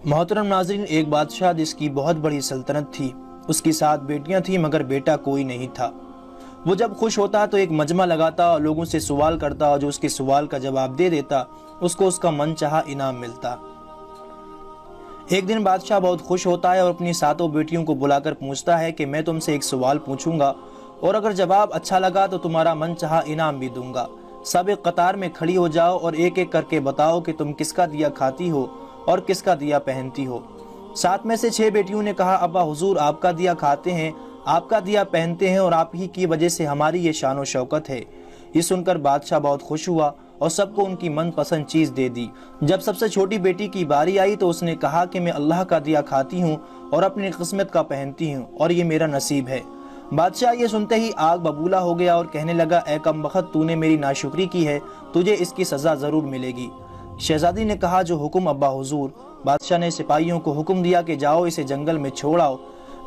मोहतरम नाज़रीन, एक बादशाह जिसकी बहुत बड़ी सल्तनत थी, उसकी 7 बेटियां थी मगर बेटा कोई नहीं था। वो जब खुश होता तो एक मजमा लगाता और लोगों से सवाल करता और जो उसके सवाल का जवाब दे देता उसको उसका मन चाहा इनाम मिलता। एक दिन बादशाह बहुत खुश होता है और अपनी 7 बेटियों को बुलाकर पूछता है कि मैं तुमसे एक सवाल पूछूंगा और अगर जवाब अच्छा लगा तो तुम्हारा मन चाहा इनाम भी दूंगा। सब एक कतार में खड़ी हो जाओ और एक एक करके बताओ कि तुम किसका दिया खाती हो और किसका दिया पहनती हो। 7 में से 6 बेटियों ने कहा, अब्बा हुजूर आपका दिया खाते हैं, आपका दिया पहनते हैं और आप ही की वजह से हमारी ये शान व शौकत है। ये सुनकर बादशाह बहुत खुश हुआ और सबको उनकी मनपसंद चीज दे दी। जब सबसे छोटी बेटी की बारी आई तो उसने कहा कि मैं अल्लाह का दिया खाती हूँ और अपनी किस्मत का पहनती हूँ और ये मेरा नसीब है। बादशाह ये सुनते ही आग बबूला हो गया और कहने लगा, ऐ कमबख्त, तूने मेरी नाशुक्री की है, तुझे इसकी सजा जरूर मिलेगी। शहजादी ने कहा, जो हुक्म अब्बा हुजूर। बादशाह ने सिपाहियों को हुक्म दिया कि जाओ इसे जंगल में छोड़ आओ,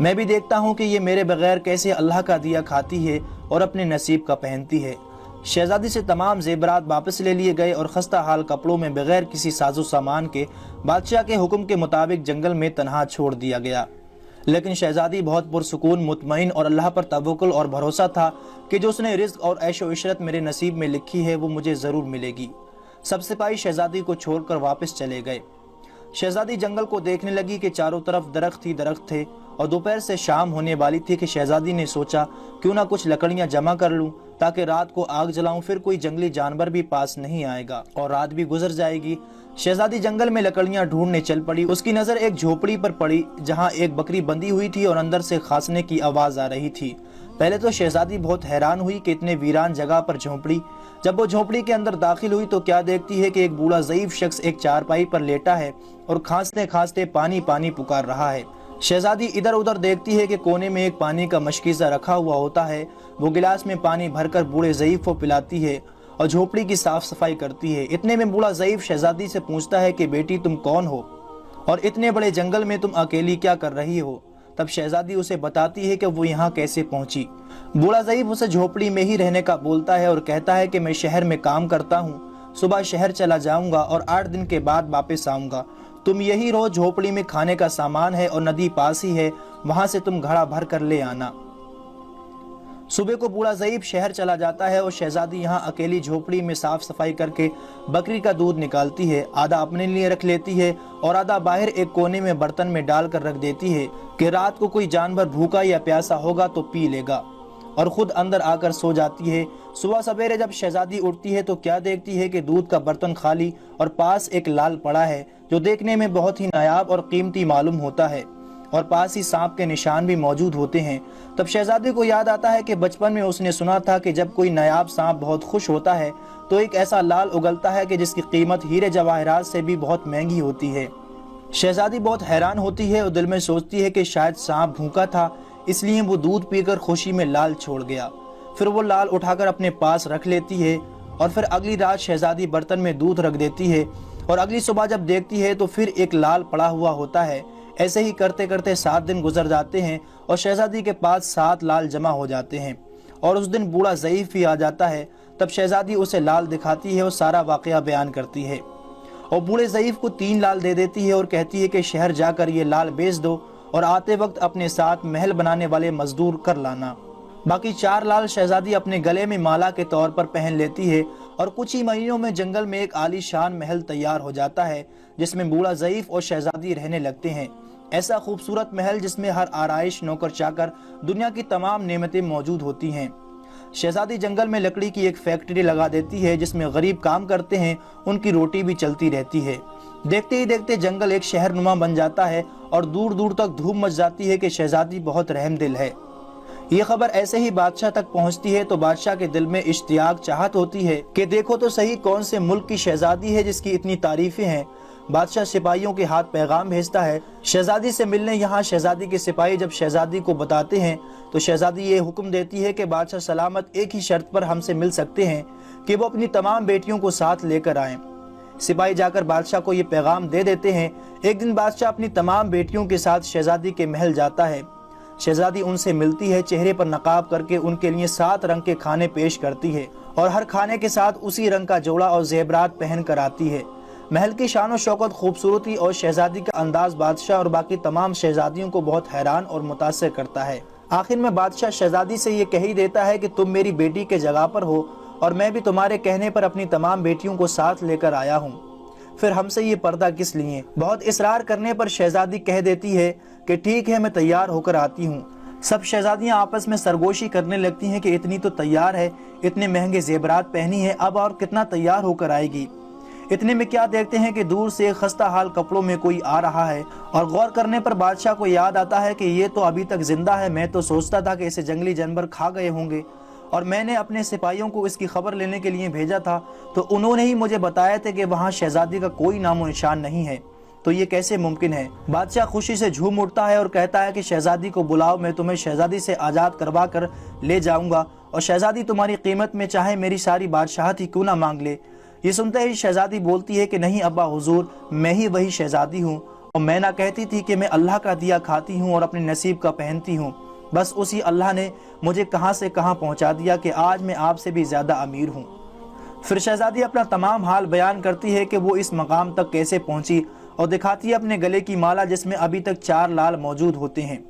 मैं भी देखता हूँ कि ये मेरे बगैर कैसे अल्लाह का दिया खाती है और अपने नसीब का पहनती है। शहजादी से तमाम जेवरात वापस ले लिए गए और खस्ता हाल कपड़ों में बगैर किसी साजो सामान के बादशाह के हुक्म के मुताबिक जंगल में तनहा छोड़ दिया गया। लेकिन शहजादी बहुत पुरसुकून, मुतमईन और अल्लाह पर तवक्कुल और भरोसा था कि जो उसने रिज़्क और ऐशो इशरत मेरे नसीब में लिखी है वो मुझे ज़रूर मिलेगी। सब सिपाही शहजादी को छोड़कर वापस चले गए। शहजादी जंगल को देखने लगी कि चारों तरफ दरख्त ही दरख्त थे और दोपहर से शाम होने वाली थी कि शहजादी ने सोचा क्यों ना कुछ लकड़ियां जमा कर लूं ताकि रात को आग जलाऊं, फिर कोई जंगली जानवर भी पास नहीं आएगा और रात भी गुजर जाएगी। शहजादी जंगल में लकड़ियां ढूंढने चल पड़ी। उसकी नजर एक झोपड़ी पर पड़ी जहां एक बकरी बंधी हुई थी और अंदर से खांसने की आवाज आ रही थी। पहले तो शहजादी बहुत हैरान हुई कि इतने वीरान जगह पर झोपड़ी। जब वो झोपड़ी के अंदर दाखिल हुई तो क्या देखती है कि एक बूढ़ा ज़ईफ शख्स एक चारपाई पर लेटा है और खांसते खांसते पानी पानी पुकार रहा है। शहजादी इधर उधर देखती है कि कोने में एक पानी का मशकीज़ा रखा हुआ होता है। वो गिलास में पानी भरकर बूढ़े ज़ईफ को पिलाती है और झोपड़ी की साफ सफाई करती है। इतने में बूढ़ा ज़ईफ शहजादी से पूछता है कि बेटी तुम कौन हो और इतने बड़े जंगल में तुम अकेली क्या कर रही हो। तब शहजादी उसे बताती है कि वो यहाँ कैसे पहुंची। बूढ़ा ज़ईफ उसे झोपड़ी में ही रहने का बोलता है और कहता है कि मैं शहर में काम करता हूँ, सुबह शहर चला जाऊंगा और 8 दिन के बाद वापस आऊंगा। तुम यही रहो, झोपड़ी में खाने का सामान है और नदी पास ही है, वहां से तुम घड़ा भर कर ले आना। सुबह को बूढ़ा ज़ईफ शहर चला जाता है और शहजादी यहाँ अकेली झोपड़ी में साफ सफाई करके बकरी का दूध निकालती है। आधा अपने लिए रख लेती है और आधा बाहर एक कोने में बर्तन में डालकर रख देती है कि रात को कोई जानवर भूखा या प्यासा होगा तो पी लेगा, और खुद अंदर आकर सो जाती है। सुबह सवेरे जब शहजादी उठती है तो क्या देखती है कि दूध का बर्तन खाली और पास एक लाल पड़ा है जो देखने में बहुत ही नायाब और कीमती मालूम होता है और पास ही सांप के निशान भी मौजूद होते हैं। तब शहजादी को याद आता है कि बचपन में उसने सुना था कि जब कोई नायाब सांप बहुत खुश होता है तो एक ऐसा लाल उगलता है कि जिसकी कीमत हीरे जवाहरात से भी बहुत महंगी होती है। शहजादी बहुत हैरान होती है और दिल में सोचती है कि शायद सांप भूखा था, इसलिए वो दूध पीकर खुशी में लाल छोड़ गया। फिर वो लाल उठाकर अपने पास रख लेती है और फिर अगली रात शहजादी बर्तन में दूध रख देती है और अगली सुबह जब देखती है तो फिर एक लाल पड़ा हुआ होता है। ऐसे ही करते करते 7 दिन गुजर जाते हैं और शहजादी के पास 7 लाल जमा हो जाते हैं और उस दिन बूढ़ा ज़ईफ भी आ जाता है। तब शहजादी उसे लाल दिखाती है और सारा वाकया बयान करती है और बूढ़े ज़ईफ को 3 लाल दे देती है और कहती है कि शहर जाकर ये लाल बेच दो और आते वक्त अपने साथ महल बनाने वाले मजदूर कर लाना। बाकी 4 लाल शहजादी अपने गले में माला के तौर पर पहन लेती है और कुछ ही महीनों में जंगल में एक आलीशान महल तैयार हो जाता है जिसमें बूढ़ा ज़ईफ और शहजादी रहने लगते हैं। ऐसा खूबसूरत महल जिसमें हर आराइश, नौकर चाकर, दुनिया की तमाम नेमतें मौजूद होती हैं। शहजादी जंगल में लकड़ी की एक फैक्ट्री लगा देती है जिसमें गरीब काम करते हैं, उनकी रोटी भी चलती रहती है। देखते ही देखते जंगल एक शहरनुमा बन जाता है और दूर दूर तक धूम मच जाती है कि शहजादी बहुत रहमदिल है। ये खबर ऐसे ही बादशाह तक पहुंचती है तो बादशाह के दिल में इश्तियाक, चाहत होती है कि देखो तो सही कौन से मुल्क की शहजादी है जिसकी इतनी तारीफें हैं। बादशाह सिपाहियों के हाथ पैगाम भेजता है शहजादी से मिलने। यहाँ शहजादी के सिपाही जब शहजादी को बताते हैं तो शहजादी ये हुक्म देती है कि बादशाह सलामत एक ही शर्त पर हमसे मिल सकते हैं कि वो अपनी तमाम बेटियों को साथ लेकर आएं। सिपाही जाकर बादशाह को ये पैगाम दे देते हैं। एक दिन बादशाह अपनी तमाम बेटियों के साथ शहजादी के महल जाता है। शहजादी उनसे मिलती है, चेहरे पर नकाब करके उनके लिए 7 रंग के खाने पेश करती है और हर खाने के साथ उसी रंग का जोड़ा और जेवरात पहन कर आती है। महल की शान और शौकत, खूबसूरती और शहजादी का अंदाज बादशाह और बाकी तमाम शहजादियों को बहुत हैरान और मुतासिर करता है। आखिर में बादशाह शहजादी से ये कह ही देता है कि तुम मेरी बेटी के जगह पर हो और मैं भी तुम्हारे कहने पर अपनी तमाम बेटियों को साथ लेकर आया हूँ, फिर हमसे ये पर्दा किस लिए। बहुत इसरार करने पर शहजादी कह देती है कि ठीक है, मैं तैयार होकर आती हूँ। सब शहजादियाँ आपस में सरगोशी करने लगती हैं कि इतनी तो तैयार है, इतने महंगे जेवरात पहनी है, अब और कितना तैयार होकर आएगी। इतने में क्या देखते हैं कि दूर से खस्ता हाल कपड़ों में कोई आ रहा है और गौर करने पर बादशाह को याद आता है कि ये तो अभी तक जिंदा है। मैं तो सोचता था कि इसे जंगली जानवर खा गए होंगे और मैंने अपने सिपाहियों को इसकी खबर लेने के लिए भेजा था, तो उन्होंने ही मुझे बताया था कि वहाँ शहजादी का कोई नामो निशान नहीं है। तो ये कैसे मुमकिन है। बादशाह खुशी से झूम उठता है और कहता है कि शहजादी को बुलाओ, मैं तुम्हें शहजादी से आज़ाद करवा कर ले जाऊंगा और शहजादी तुम्हारी कीमत में चाहे मेरी सारी बादशाहत ही क्यों ना मांग ले। ये सुनते ही शहजादी बोलती है कि नहीं अब्बा हुजूर, मैं ही वही शहजादी हूँ और मैं ना कहती थी कि मैं अल्लाह का दिया खाती हूँ और अपने नसीब का पहनती हूँ। बस उसी अल्लाह ने मुझे कहाँ से कहाँ पहुँचा दिया कि आज मैं आपसे भी ज़्यादा अमीर हूँ। फिर शहजादी अपना तमाम हाल बयान करती है कि वो इस मकाम तक कैसे पहुँची और दिखाती है अपने गले की माला जिसमें अभी तक 4 लाल मौजूद होते हैं।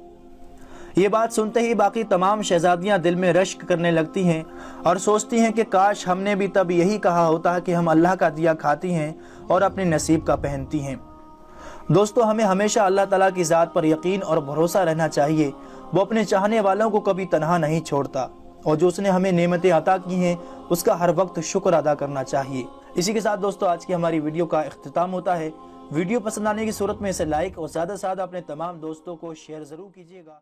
ये बात सुनते ही बाकी तमाम शहजादियां दिल में रश्क करने लगती हैं और सोचती हैं कि काश हमने भी तब यही कहा होता कि हम अल्लाह का दिया खाती हैं और अपने नसीब का पहनती हैं। दोस्तों, हमें हमेशा अल्लाह ताला की ज़ात पर यकीन और भरोसा रहना चाहिए। वो अपने चाहने वालों को कभी तनहा नहीं छोड़ता और जो उसने हमें नेमतें अता की हैं उसका हर वक्त शुक्र अदा करना चाहिए। इसी के साथ दोस्तों आज की हमारी वीडियो का इख्तिताम होता है। वीडियो पसंद आने की सूरत में इसे लाइक और ज़्यादा से ज़्यादा अपने तमाम दोस्तों को शेयर ज़रूर कीजिएगा।